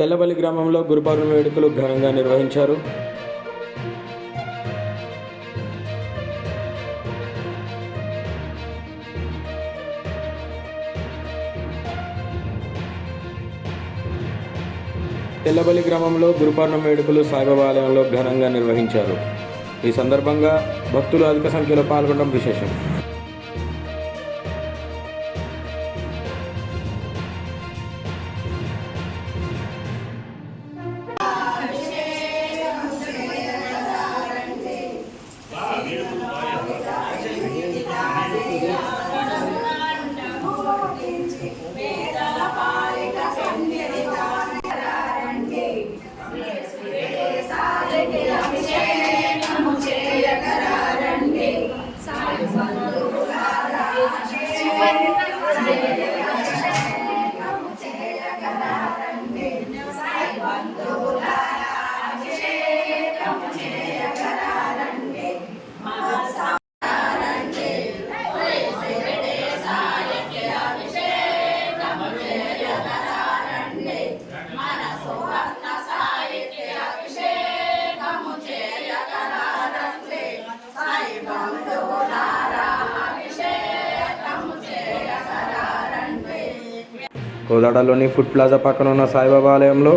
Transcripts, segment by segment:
తెల్లబల్లి గ్రామంలో గురు పౌర్ణమి వేడుకలు ఘనంగా నిర్వహించారు. తెల్లబల్లి గ్రామంలో గురు పౌర్ణమి వేడుకలు సాయిబాబా ఆలయంలో ఘనంగా నిర్వహించారు. ఈ సందర్భంగా భక్తులు అధిక సంఖ్యలో పాల్గొనడం విశేషం. కోదాడలోని ఫుడ్ ప్లాజా పక్కన ఉన్న సాయిబాబా ఆలయంలో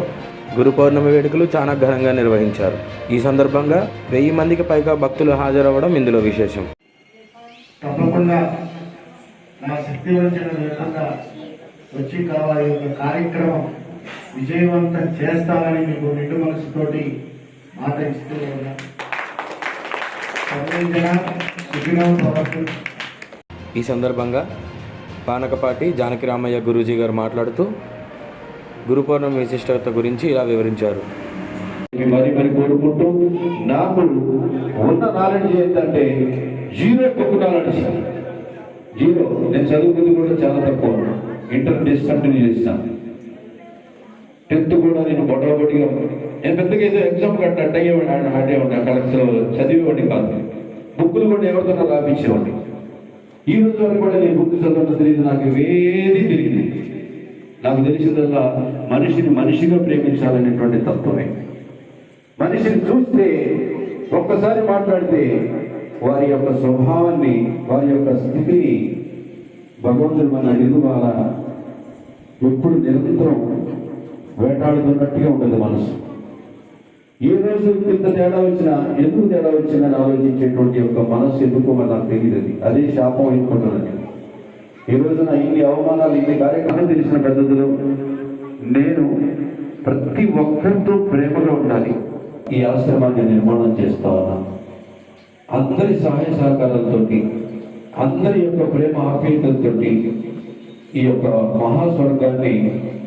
గురు పౌర్ణమి వేడుకలు చాలా ఘనంగా నిర్వహించారు. ఈ సందర్భంగా 1000 మందికి పైగా భక్తులు హాజరవ్వడం ఇందులో విశేషం. తప్పకుండా మా శక్తి వంచన లేకుండా వచ్చి కావాలి ఒక కార్యక్రమం విజయవంతం చేస్తామని మీకు నిండు మనసుతోటి మాట ఇస్తూ ఉన్నా. ఈ సందర్భంగా పానకపాటి జానకి రామయ్య గురూజీ గారు మాట్లాడుతూ గురు పౌర్ణమి విశిష్టత గురించి ఇలా వివరించారు. మరి కోరుకుంటూ నాకు ఉన్న నాలెడ్జ్ ఏంటంటే జీరో బుక్ నాలెడ్జ్, జీరో. నేను చదువుకుంది కూడా చాలా తక్కువ, ఇంటర్ డిస్కంటిన్యూ చేస్తాను. 10th కూడా నేను పొడవబడిగా నేను పెద్దగా ఏదో ఎగ్జామ్ కట్టినట్టు ఆడేవాడిని, అక్కడ చదివేవాడిని కాదు. బుక్కులు కూడా ఎవరితో రాపించేవాడిని. ఈ రోజు వరకు కూడా నేను బుక్ చదవడం తెలియదు, నాకు ఏది తెలియదు. నాకు తెలిసిందల్లా మనిషిని మనిషిగా ప్రేమించాలనేటువంటి తత్వమే. మనిషిని చూస్తే ఒక్కసారి మాట్లాడితే వారి యొక్క స్వభావాన్ని, వారి యొక్క స్థితిని భగవంతుడు మన ఎదుగుబాల ఎప్పుడు నిరంతరం వేటాడుతున్నట్టుగా ఉంటుంది మనసు. ఏ రోజు ఇంత తేడా వచ్చినా, ఎందుకు తేడా వచ్చిందని ఆలోచించేటువంటి యొక్క మనసు ఎందుకో నాకు తెలియదు. అదే శాపం అనుకుంటున్నాను. ఈ రోజున ఇన్ని అవమానాలు, ఇన్ని కార్యక్రమాలు తెలిసిన పద్ధతులు నేను ప్రతి ఒక్కరితో ప్రేమగా ఉండాలి. ఈ ఆశ్రమాన్ని నిర్మాణం చేస్తా ఉన్నా. అందరి సహాయ సహకారాలతో, అందరి యొక్క ప్రేమ ఆప్యాయతలతో ఈ యొక్క మహాస్వర్గాన్ని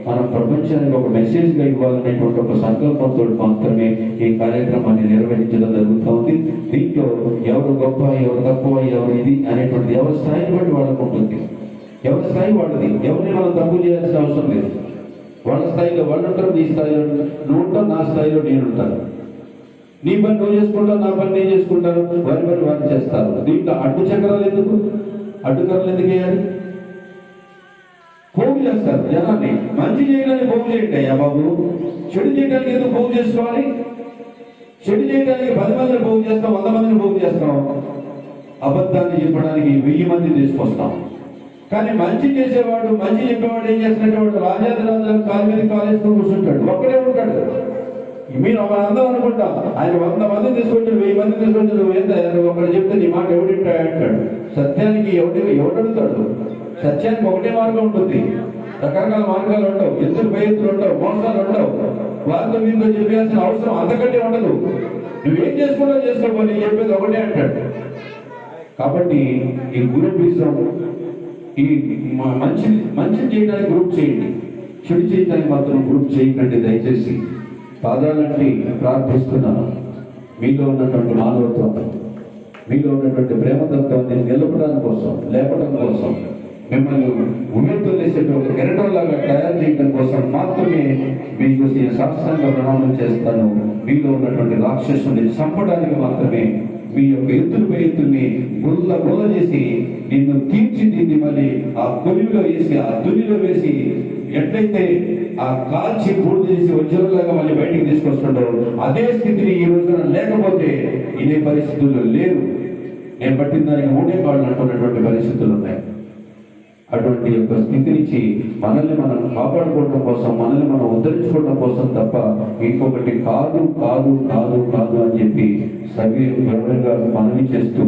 మనం ప్రపంచానికి ఒక మెసేజ్గా ఇవ్వాలనేటువంటి ఒక సంకల్పంతో మాత్రమే ఈ కార్యక్రమాన్ని నిర్వహించడం జరుగుతుంది. దీంట్లో ఎవరు గొప్ప, ఎవరు తక్కువ, ఎవరు ఇది అనేటువంటిది ఎవరి స్థాయిని బట్టి వాళ్ళకు ఉంటుంది. ఎవరి స్థాయి వాళ్ళది. ఎవరిని మనం తక్కువ చేయాల్సిన అవసరం లేదు. వాళ్ళ స్థాయిలో వాళ్ళు ఉంటారు, నీ స్థాయిలో నువ్వు ఉంటావు, నా స్థాయిలో నేను ఉంటాను. నీ పని నువ్వు చేసుకుంటావు, నా పని నేను చేసుకుంటాను, వారి పని వారు చేస్తారు. దీంట్లో అడ్డు చక్రాలు ఎందుకు, అడ్డుకరలు ఎందుకు వేయాలి? పోగు చేస్తారు జనాన్ని. మంచి చేయడానికి పోగు చేయండి అయ్యా బాబు. చెడు చేయడానికి ఎందుకు పోగు చేసుకోవాలి? చెడు చేయడానికి 10 మందిని పోగు చేస్తాం, 100 మందిని పోగు చేస్తాం. అబద్ధాన్ని చెప్పడానికి 1000 మంది తీసుకొస్తాం. కానీ మంచి చేసేవాడు, మంచి చెప్పేవాడు ఏం చేస్తున్నట్టు రాజాది కాలు మీద కాలేసుకొని కూర్చుంటాడు, ఒక్కడే ఉంటాడు. మీరు అందరం అనుకుంటాం ఆయన 100 మందిని తీసుకొచ్చి 1000 మందిని తీసుకొచ్చి నువ్వు నువ్వు ఒకటి చెప్తే నీ మాట ఎవడింటాడు. సత్యానికి ఎవడడుగుతాడు? సత్యానికి ఒకటే మార్గం ఉంటుంది, రకరకాల మార్గాలు ఉండవు, ఎత్తులు పైఎత్తులు ఉండవు, మోసాలు ఉండవు. వారితో వీరితో చెప్పాల్సిన అవసరం అంతకంటే ఉండదు. నువ్వేం చేసుకుంటావు చేసుకో, నేను చెప్పేది ఒకటే అంటాడు. కాబట్టి ఈ గ్రూప్ విషయం, ఈ మంచి చేయడానికి గ్రూప్ చేయండి, చెడు చేయడానికి మాత్రం గ్రూప్ చేయకండి దయచేసి. పాదాలంటే ప్రార్థిస్తున్నాను. మీలో ఉన్నటువంటి మానవత్వం, మీలో ఉన్నటువంటి ప్రేమతత్వాన్ని నిలపడం కోసం, లేపడం కోసం, మిమ్మల్ని ఉమెత్తలేసేట ఒక కెరటంలాగా తయారు చేయడం కోసం మాత్రమే మీకు శాస్త్రంగా ప్రణామం చేస్తాను. మీలో ఉన్నటువంటి రాక్షసుని చంపడానికి మాత్రమే మీ యొక్క ఎత్తులపై ఎత్తుల్ని గుల్ల చేసి నిన్ను తీర్చిదిద్ది మళ్ళీ ఆ కొలివిలో వేసి ఆ తునిలో వేసి ఎట్లయితే ఆ కాల్చి పూర్తి చేసి వజ్రంలాగా మళ్ళీ బయటికి తీసుకొస్తుంటారు, అదే స్థితిని ఈ రోజున లేకపోతే ఇదే పరిస్థితుల్లో లేరు. నేను పట్టిన దానికి మూడే కాళ్ళు అంటున్నటువంటి పరిస్థితులు ఉన్నాయి. అటువంటి యొక్క స్థితి నుంచి మనల్ని మనం కాపాడుకోవడం కోసం, మనల్ని మనం ఉద్ధరించుకోవడం కోసం తప్ప ఇంకొకటి కాదు కాదు కాదు కాదు అని చెప్పి సవి వివరంగా మనవి చేస్తూ